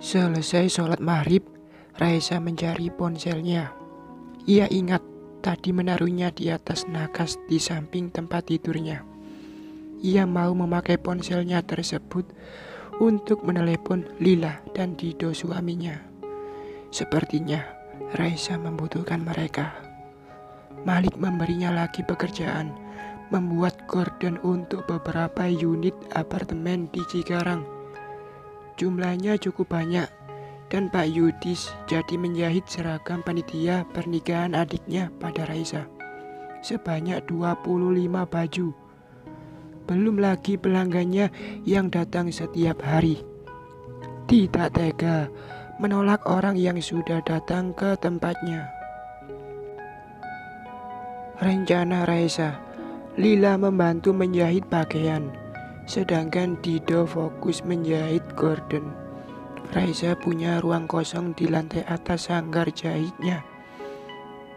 Selesai sholat maghrib, Raisa mencari ponselnya. Ia ingat tadi menaruhnya di atas nakas di samping tempat tidurnya. Ia mau memakai ponselnya tersebut untuk menelepon Lila dan Dido suaminya. Sepertinya Raisa membutuhkan mereka. Malik memberinya lagi pekerjaan, membuat gorden untuk beberapa unit apartemen di Cikarang. Jumlahnya cukup banyak, dan Pak Yudis jadi menjahit seragam panitia pernikahan adiknya pada Raisa. Sebanyak 25 baju. Belum lagi pelanggannya yang datang setiap hari. Tidak tega menolak orang yang sudah datang ke tempatnya. Rencana Raisa, Lila membantu menjahit pakaian, sedangkan Dido fokus menjahit gorden. Raisa punya ruang kosong di lantai atas sanggar jahitnya.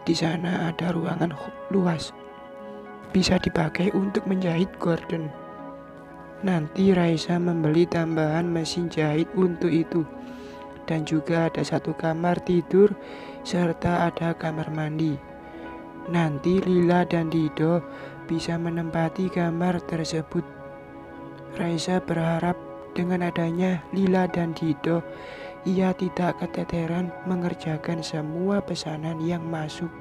Di sana ada ruangan luas, bisa dipakai untuk menjahit gorden. Nanti Raisa membeli tambahan mesin jahit untuk itu. Dan juga ada satu kamar tidur serta ada kamar mandi. Nanti Lila dan Dido bisa menempati kamar tersebut. Raisa berharap dengan adanya Lila dan Dido, ia tidak keteteran mengerjakan semua pesanan yang masuk.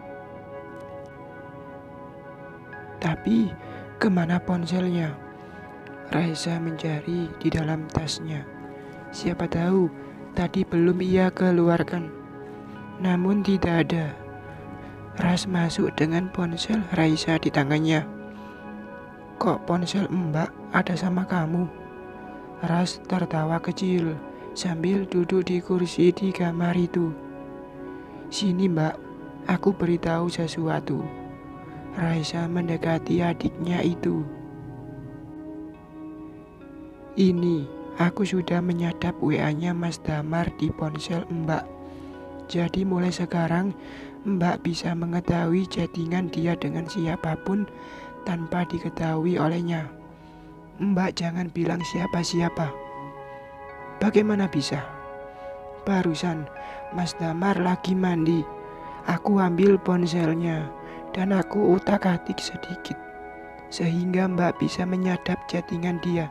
Tapi kemana ponselnya? Raisa mencari di dalam tasnya. Siapa tahu tadi belum ia keluarkan. Namun tidak ada. Ras masuk dengan ponsel Raisa di tangannya. Kok ponsel Mbak ada sama kamu? Ras tertawa kecil sambil duduk di kursi di kamar itu. Sini Mbak, aku beritahu sesuatu. Raisa mendekati adiknya itu. Ini, aku sudah menyadap WA-nya Mas Damar di ponsel Mbak. Jadi mulai sekarang Mbak bisa mengetahui chattingan dia dengan siapapun tanpa diketahui olehnya. Mbak jangan bilang siapa-siapa. Bagaimana bisa? Barusan Mas Damar lagi mandi. Aku ambil ponselnya dan aku utak-atik sedikit, sehingga Mbak bisa menyadap chattingan dia.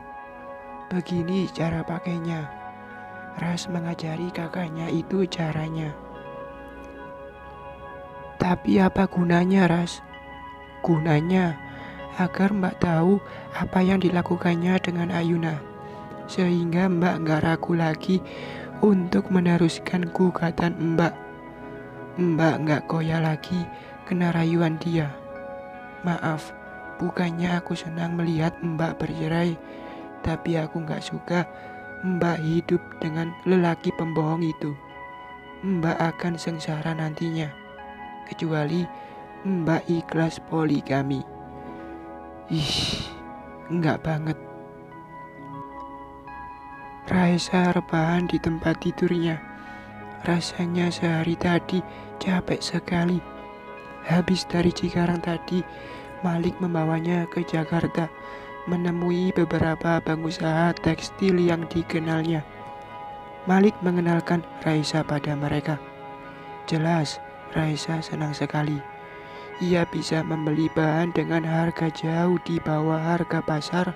Begini cara pakainya. Ras mengajari kakaknya itu caranya. Tapi apa gunanya, Ras? Gunanya agar Mbak tahu apa yang dilakukannya dengan Ayuna, sehingga Mbak gak ragu lagi untuk meneruskan gugatan Mbak. Mbak gak goyah lagi kena rayuan dia. Maaf, bukannya aku senang melihat Mbak bercerai, tapi aku gak suka Mbak hidup dengan lelaki pembohong itu. Mbak akan sengsara nantinya, kecuali Mbak ikhlas poligami. Enggak banget. Raisa rebahan di tempat tidurnya. Rasanya sehari tadi capek sekali. Habis dari Cikarang tadi, Malik membawanya ke Jakarta, menemui beberapa pengusaha tekstil yang dikenalnya. Malik mengenalkan Raisa pada mereka. Jelas, Raisa senang sekali. Ia bisa membeli bahan dengan harga jauh di bawah harga pasar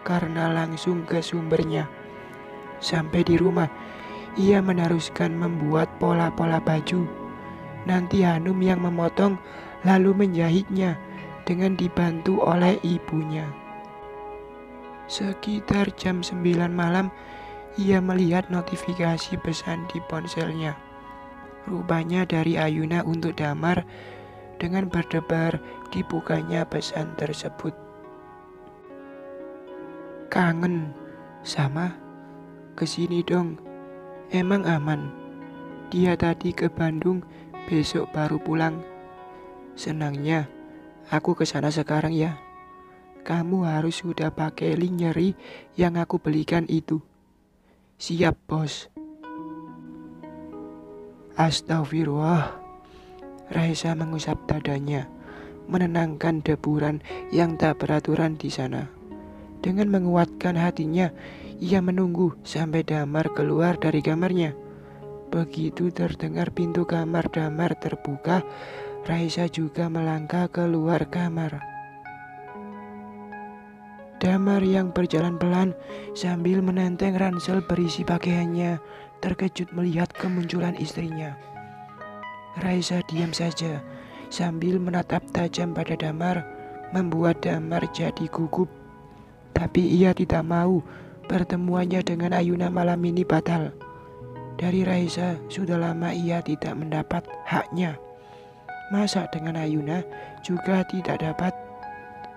karena langsung ke sumbernya. Sampai di rumah, ia meneruskan membuat pola-pola baju. Nanti Hanum yang memotong lalu menjahitnya dengan dibantu oleh ibunya. Sekitar jam 9 malam, ia melihat notifikasi pesan di ponselnya. Rupanya dari Ayuna untuk Damar. Dengan berdebar dibukanya pesan tersebut. Kangen sama? Kesini dong. Emang aman? Dia tadi ke Bandung, besok baru pulang. Senangnya aku kesana sekarang ya. Kamu harus sudah pakai lingerie yang aku belikan itu. Siap bos. Astagfirullah. Raisa mengusap dadanya, menenangkan deburan yang tak beraturan di sana. Dengan menguatkan hatinya, Ia menunggu sampai Damar keluar dari kamarnya. Begitu terdengar pintu kamar Damar terbuka, Raisa juga melangkah keluar kamar. Damar yang berjalan pelan sambil menenteng ransel berisi pakaiannya, terkejut melihat kemunculan istrinya. Raisa diam saja sambil menatap tajam pada Damar, membuat Damar jadi gugup. Tapi ia tidak mau pertemuannya dengan Ayuna malam ini batal. Dari Raisa sudah lama ia tidak mendapat haknya. Masa dengan Ayuna juga tidak dapat?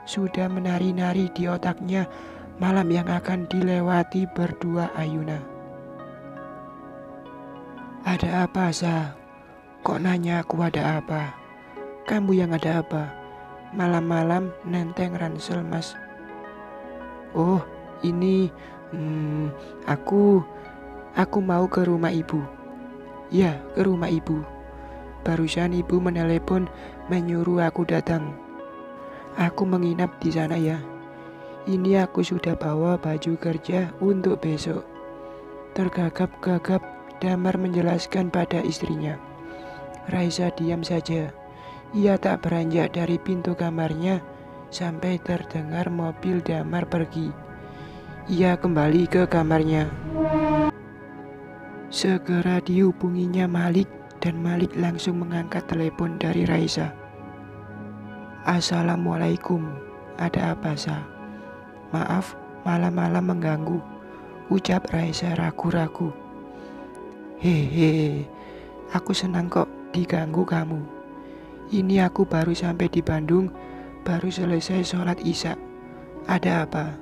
Sudah menari-nari di otaknya malam yang akan dilewati berdua Ayuna. Ada apa, Sa? Kok nanya aku ada apa? Kamu yang ada apa? Malam-malam nenteng ransel, Mas. Oh, ini aku mau ke rumah ibu. Ya, ke rumah ibu. Barusan ibu menelepon menyuruh aku datang. Aku menginap di sana ya. Ini aku sudah bawa baju kerja untuk besok. Tergagap-gagap Damar menjelaskan pada istrinya. Raisa diam saja. Ia tak beranjak dari pintu kamarnya sampai terdengar mobil Damar pergi. Ia kembali ke kamarnya. Segera dihubunginya Malik dan Malik langsung mengangkat telepon dari Raisa. Assalamualaikum, ada apa, Sa? Maaf, malam-malam mengganggu, ucap Raisa ragu-ragu. Hehe, aku senang kok diganggu kamu. Ini aku baru sampai di Bandung, baru selesai sholat isya. Ada apa?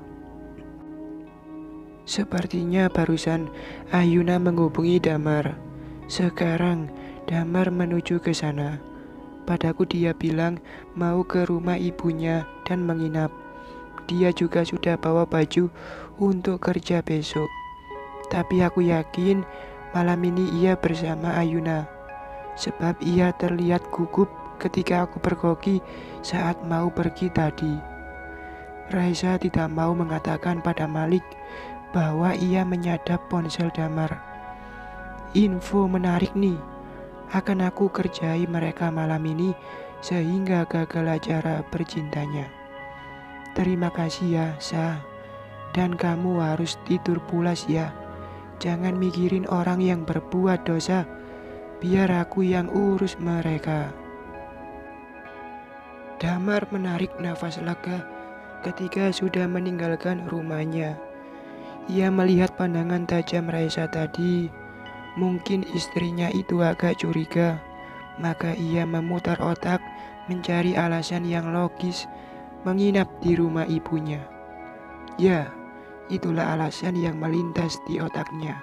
Sepertinya barusan Ayuna menghubungi Damar. Sekarang Damar menuju ke sana. Padaku dia bilang mau ke rumah ibunya dan menginap. Dia juga sudah bawa baju untuk kerja besok. Tapi aku yakin malam ini ia bersama Ayuna. Sebab ia terlihat gugup ketika aku pergoki saat mau pergi tadi. Raisa tidak mau mengatakan pada Malik bahwa ia menyadap ponsel Damar. Info menarik nih. Akan aku kerjai mereka malam ini sehingga gagal acara bercintanya. Terima kasih ya, Sa. Dan kamu harus tidur pulas ya. Jangan mikirin orang yang berbuat dosa. Biar aku yang urus mereka. Damar menarik nafas lega ketika sudah meninggalkan rumahnya. Ia melihat pandangan tajam Raisa tadi. Mungkin istrinya itu agak curiga, maka ia memutar otak mencari alasan yang logis menginap di rumah ibunya. Ya, itulah alasan yang melintas di otaknya.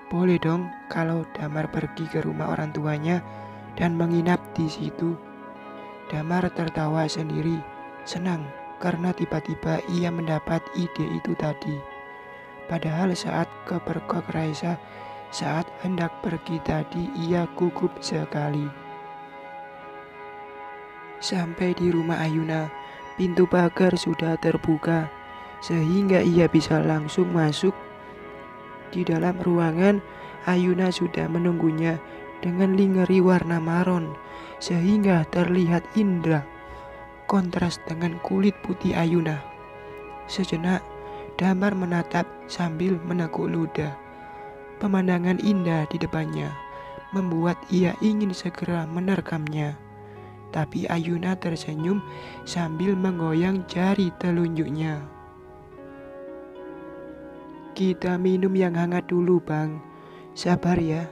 Boleh dong kalau Damar pergi ke rumah orang tuanya dan menginap di situ. Damar tertawa sendiri, senang karena tiba-tiba ia mendapat ide itu tadi. Padahal saat kepergok Raisa, saat hendak pergi tadi ia gugup sekali. Sampai di rumah Ayuna, pintu pagar sudah terbuka sehingga ia bisa langsung masuk. Di dalam ruangan, Ayuna sudah menunggunya dengan lingeri warna maron sehingga terlihat indah kontras dengan kulit putih Ayuna. Sejenak Damar menatap sambil meneguk ludah. Pemandangan indah di depannya membuat ia ingin segera menerkamnya. Tapi Ayuna tersenyum sambil menggoyang jari telunjuknya. Kita minum yang hangat dulu, Bang. Sabar ya.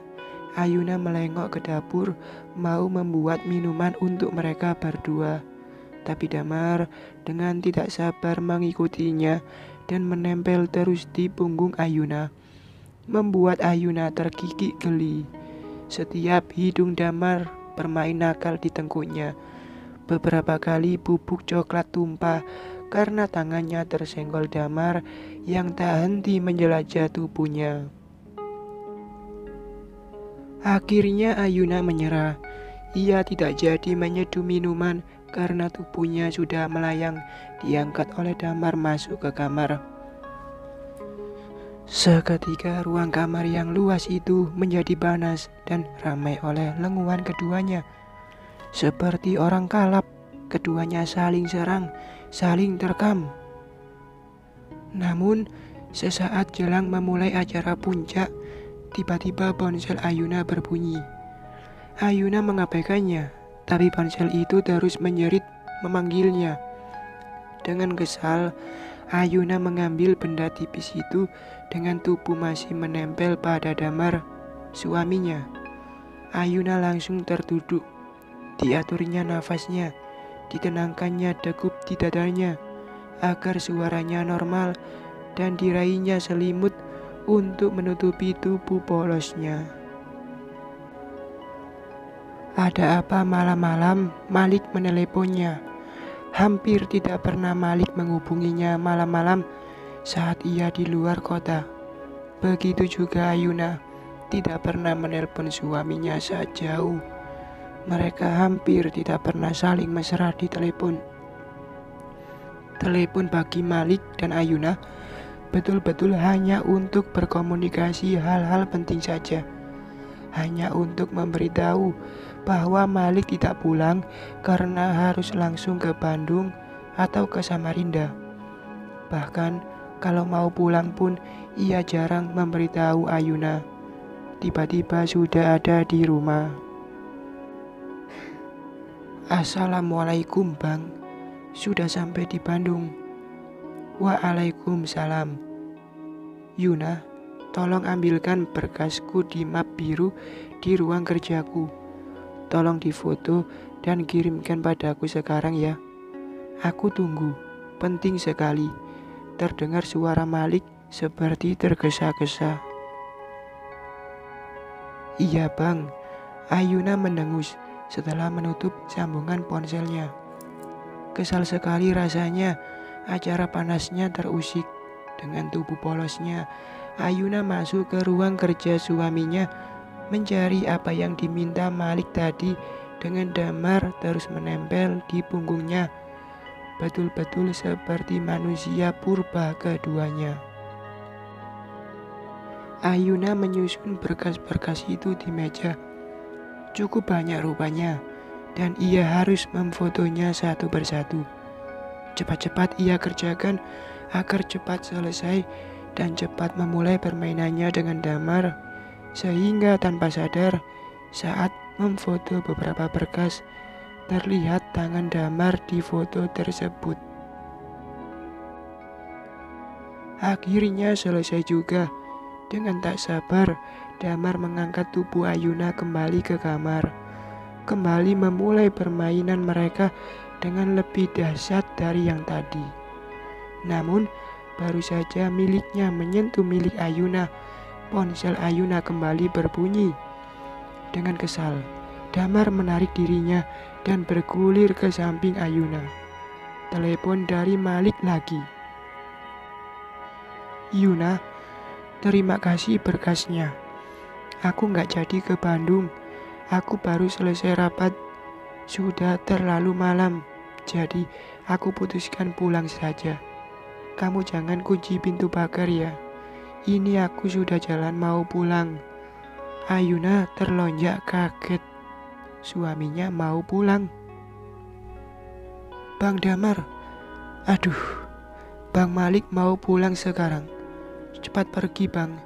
Ayuna melengok ke dapur mau membuat minuman untuk mereka berdua. Tapi Damar dengan tidak sabar mengikutinya dan menempel terus di punggung Ayuna, membuat Ayuna terkikik geli. Setiap hidung Damar bermain nakal di tengkuknya. Beberapa kali bubuk coklat tumpah karena tangannya tersenggol Damar yang tak henti menjelajah tubuhnya. Akhirnya Ayuna menyerah. Ia tidak jadi menyeduh minuman karena tubuhnya sudah melayang diangkat oleh Damar masuk ke kamar. Seketika ruang kamar yang luas itu menjadi panas dan ramai oleh lenguan keduanya. Seperti orang kalap, keduanya saling serang, saling terkam. Namun, sesaat jelang memulai acara puncak, tiba-tiba ponsel Ayuna berbunyi. Ayuna mengabaikannya, tapi ponsel itu terus menjerit memanggilnya. Dengan kesal, Ayuna mengambil benda tipis itu dengan tubuh masih menempel pada damar suaminya. Ayuna langsung terduduk, diaturnya nafasnya, ditenangkannya degup di dadanya agar suaranya normal dan diraihnya selimut untuk menutupi tubuh polosnya. Ada apa malam-malam? Malik meneleponnya. Hampir tidak pernah Malik menghubunginya malam-malam saat ia di luar kota. Begitu juga Ayuna, tidak pernah menelpon suaminya saat jauh. Mereka hampir tidak pernah saling mesra di telepon. Telepon bagi Malik dan Ayuna betul-betul hanya untuk berkomunikasi hal-hal penting saja. Hanya untuk memberitahu bahwa Malik tidak pulang karena harus langsung ke Bandung atau ke Samarinda. Bahkan kalau mau pulang pun ia jarang memberitahu Ayuna. Tiba-tiba sudah ada di rumah. Assalamualaikum Bang, sudah sampai di Bandung. Waalaikumsalam. Yuna, tolong ambilkan berkasku di map biru di ruang kerjaku. Tolong difoto dan kirimkan padaku sekarang ya. Aku tunggu, penting sekali. Terdengar suara Malik seperti tergesa-gesa. Iya Bang, Ayuna mendengus setelah menutup sambungan ponselnya. Kesal sekali rasanya, acara panasnya terusik. Dengan tubuh polosnya, Ayuna masuk ke ruang kerja suaminya mencari apa yang diminta Malik tadi dengan damar terus menempel di punggungnya. Betul-betul seperti manusia purba keduanya. Ayuna menyusun berkas-berkas itu di meja. Cukup banyak rupanya, dan ia harus memfotonya satu persatu. Cepat-cepat ia kerjakan agar cepat selesai dan cepat memulai permainannya dengan damar, sehingga tanpa sadar saat memfoto beberapa berkas terlihat tangan damar di foto tersebut. Akhirnya selesai juga. Dengan tak sabar, damar mengangkat tubuh Ayuna kembali ke kamar, kembali memulai permainan mereka dengan lebih dahsyat dari yang tadi. Namun, baru saja miliknya menyentuh milik Ayuna, ponsel Ayuna kembali berbunyi. Dengan kesal, damar menarik dirinya dan bergulir ke samping Ayuna. Telepon dari Malik lagi. Yuna, terima kasih berkasnya. Aku nggak jadi ke Bandung. Aku baru selesai rapat. Sudah terlalu malam. Jadi aku putuskan pulang saja. Kamu jangan kunci pintu pagar ya. Ini aku sudah jalan mau pulang. Ayuna terlonjak kaget. Suaminya mau pulang. Bang Damar. Aduh. Bang Malik mau pulang sekarang. Cepat pergi Bang.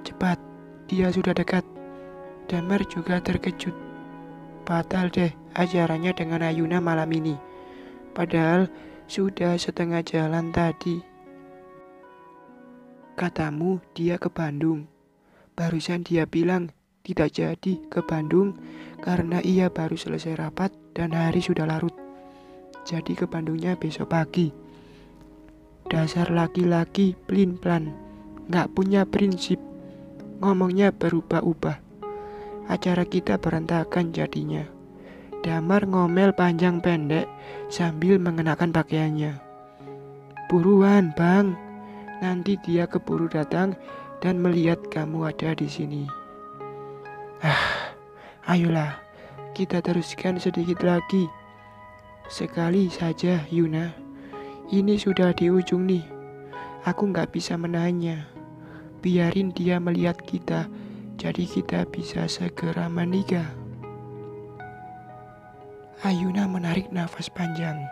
Cepat. Dia sudah dekat. Damar juga terkejut. Batal deh acaranya dengan Ayuna malam ini. Padahal sudah setengah jalan tadi. Katamu dia ke Bandung. Barusan dia bilang tidak jadi ke Bandung karena ia baru selesai rapat dan hari sudah larut. Jadi ke Bandungnya besok pagi. Dasar laki-laki pelin-pelan, gak punya prinsip. Ngomongnya berubah-ubah. Acara kita berantakan jadinya. Damar ngomel panjang pendek sambil mengenakan pakaiannya. Buruan Bang, nanti dia keburu datang dan melihat kamu ada di sini. Ayolah, kita teruskan sedikit lagi. Sekali saja Yuna. Ini sudah di ujung nih. Aku gak bisa menahannya. biarin dia melihat kita, jadi kita bisa segera menikah. Ayuna menarik nafas panjang.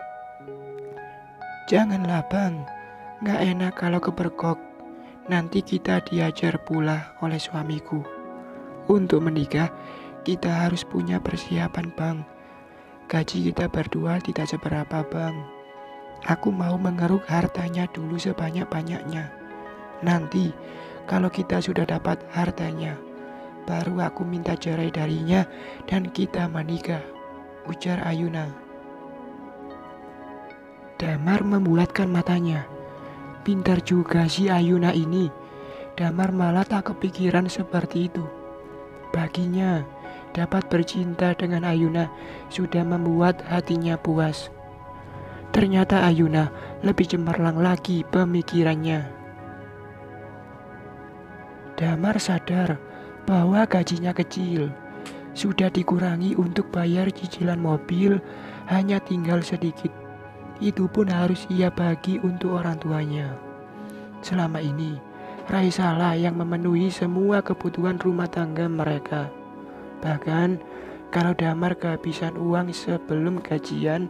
Janganlah bang, gak enak kalau keberkok. Nanti kita diajar pula oleh suamiku. Untuk menikah, kita harus punya persiapan bang. Gaji kita berdua tidak seberapa bang. Aku mau mengeruk hartanya dulu sebanyak-banyaknya. Nanti, kalau kita sudah dapat hartanya, baru aku minta cerai darinya dan kita menikah, ujar Ayuna. Damar membulatkan matanya. Pintar juga si Ayuna ini. Damar malah tak kepikiran seperti itu. Baginya, dapat bercinta dengan Ayuna sudah membuat hatinya puas. Ternyata Ayuna lebih cemerlang lagi pemikirannya. Damar sadar bahwa gajinya kecil. Sudah dikurangi untuk bayar cicilan mobil, hanya tinggal sedikit. Itu pun harus ia bagi untuk orang tuanya. Selama ini, Raisa lah yang memenuhi semua kebutuhan rumah tangga mereka. Bahkan, kalau Damar kehabisan uang sebelum gajian,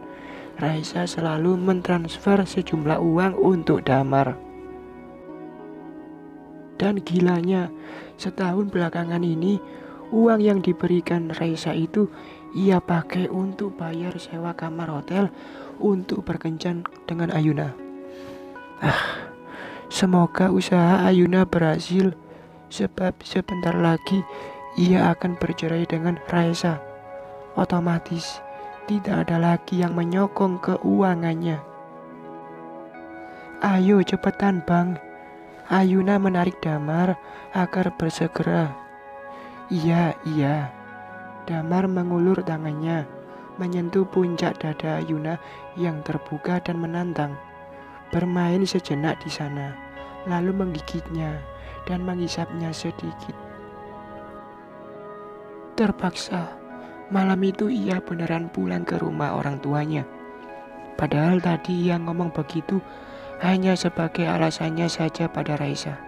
Raisa selalu mentransfer sejumlah uang untuk Damar. Dan gilanya, setahun belakangan ini, uang yang diberikan Raisa itu ia pakai untuk bayar sewa kamar hotel untuk berkencan dengan Ayuna. Semoga usaha Ayuna berhasil, sebab sebentar lagi ia akan bercerai dengan Raisa. Otomatis tidak ada lagi yang menyokong keuangannya. Ayo cepetan bang. Ayuna menarik Damar agar bersegera. Iya. Damar mengulur tangannya, menyentuh puncak dada Ayuna yang terbuka dan menantang. Bermain sejenak di sana, lalu menggigitnya dan mengisapnya sedikit. Terpaksa, malam itu ia beneran pulang ke rumah orang tuanya. Padahal tadi ia ngomong begitu hanya sebagai alasannya saja pada Raisa.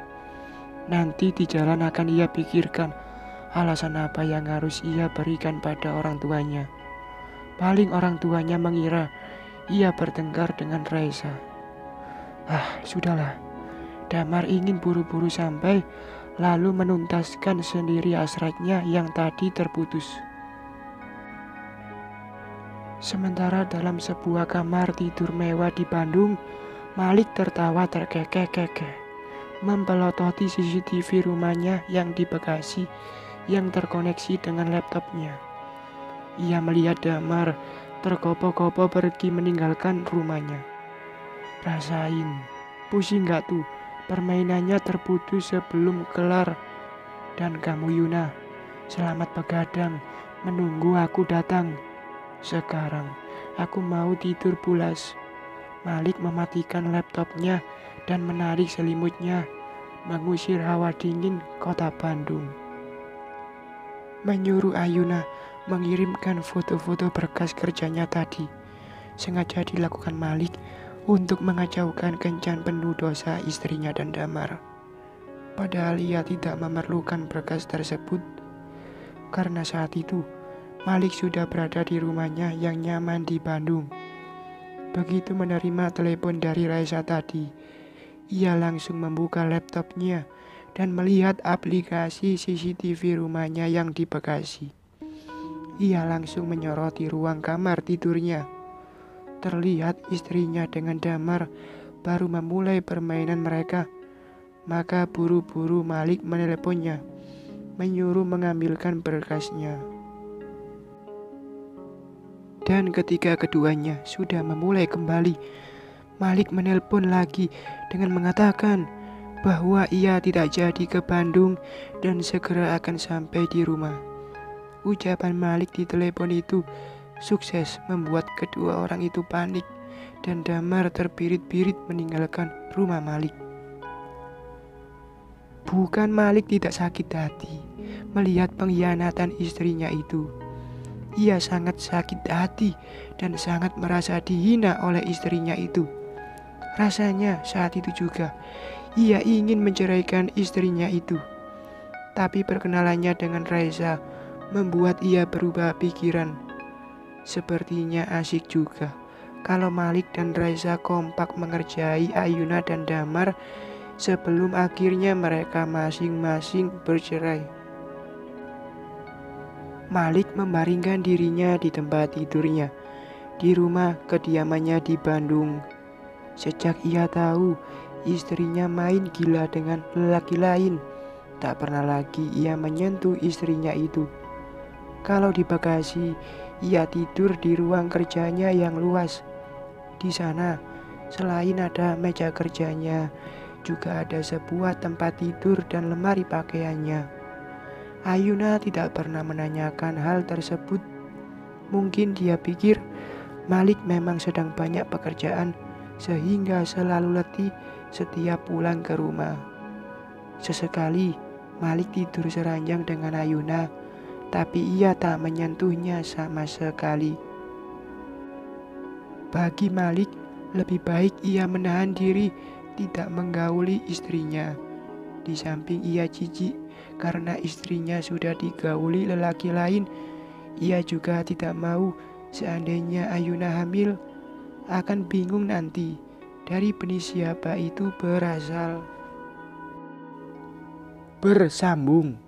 Nanti di jalan akan ia pikirkan alasan apa yang harus ia berikan pada orang tuanya. Paling orang tuanya mengira ia bertengkar dengan Raisa. Sudahlah. Damar ingin buru-buru sampai, lalu menuntaskan sendiri hasratnya yang tadi terputus. Sementara dalam sebuah kamar tidur mewah di Bandung, Malik tertawa terkekeh-kekeh, mempelototi CCTV rumahnya yang di Bekasi yang terkoneksi dengan laptopnya. Ia melihat Damar tergopoh-gopoh pergi meninggalkan rumahnya. Rasain, pusing gak tuh? Permainannya terputus sebelum kelar. Dan kamu Yuna, selamat begadang, menunggu aku datang. Sekarang aku mau tidur pulas. Malik mematikan laptopnya dan menarik selimutnya, mengusir hawa dingin kota Bandung. Menyuruh Ayuna mengirimkan foto-foto berkas kerjanya tadi. Sengaja dilakukan Malik untuk mengacaukan kencan penuh dosa istrinya dan Damar. Padahal ia tidak memerlukan berkas tersebut, karena saat itu Malik sudah berada di rumahnya yang nyaman di Bandung. Begitu menerima telepon dari Raisa tadi, ia langsung membuka laptopnya dan melihat aplikasi CCTV rumahnya yang di Bekasi. Ia langsung menyoroti ruang kamar tidurnya. Terlihat istrinya dengan Damar baru memulai permainan mereka. Maka buru-buru Malik meneleponnya, menyuruh mengambilkan berkasnya. Dan ketika keduanya sudah memulai kembali, Malik menelpon lagi dengan mengatakan bahwa ia tidak jadi ke Bandung dan segera akan sampai di rumah. Ucapan Malik di telepon itu sukses membuat kedua orang itu panik dan Damar terbirit-birit meninggalkan rumah Malik. Bukan Malik tidak sakit hati melihat pengkhianatan istrinya itu. Ia sangat sakit hati dan sangat merasa dihina oleh istrinya itu. Rasanya saat itu juga Ia ingin menceraikan istrinya itu. Tapi perkenalannya dengan Raisa membuat ia berubah pikiran. Sepertinya asik juga kalau Malik dan Raisa kompak mengerjai Ayuna dan Damar sebelum akhirnya mereka masing-masing bercerai. Malik membaringkan dirinya di tempat tidurnya di rumah kediamannya di Bandung. Sejak ia tahu istrinya main gila dengan lelaki lain, tak pernah lagi ia menyentuh istrinya itu. Kalau di Bekasi, ia tidur di ruang kerjanya yang luas. Di sana, selain ada meja kerjanya, juga ada sebuah tempat tidur dan lemari pakaiannya. Ayuna tidak pernah menanyakan hal tersebut. Mungkin dia pikir Malik memang sedang banyak pekerjaan sehingga selalu letih setiap pulang ke rumah. Sesekali Malik tidur seranjang dengan Ayuna, tapi ia tak menyentuhnya sama sekali. Bagi Malik, lebih baik ia menahan diri tidak menggauli istrinya. Di samping ia jijik karena istrinya sudah digauli lelaki lain, ia juga tidak mau seandainya Ayuna hamil, akan bingung nanti dari benih siapa itu berasal. Bersambung.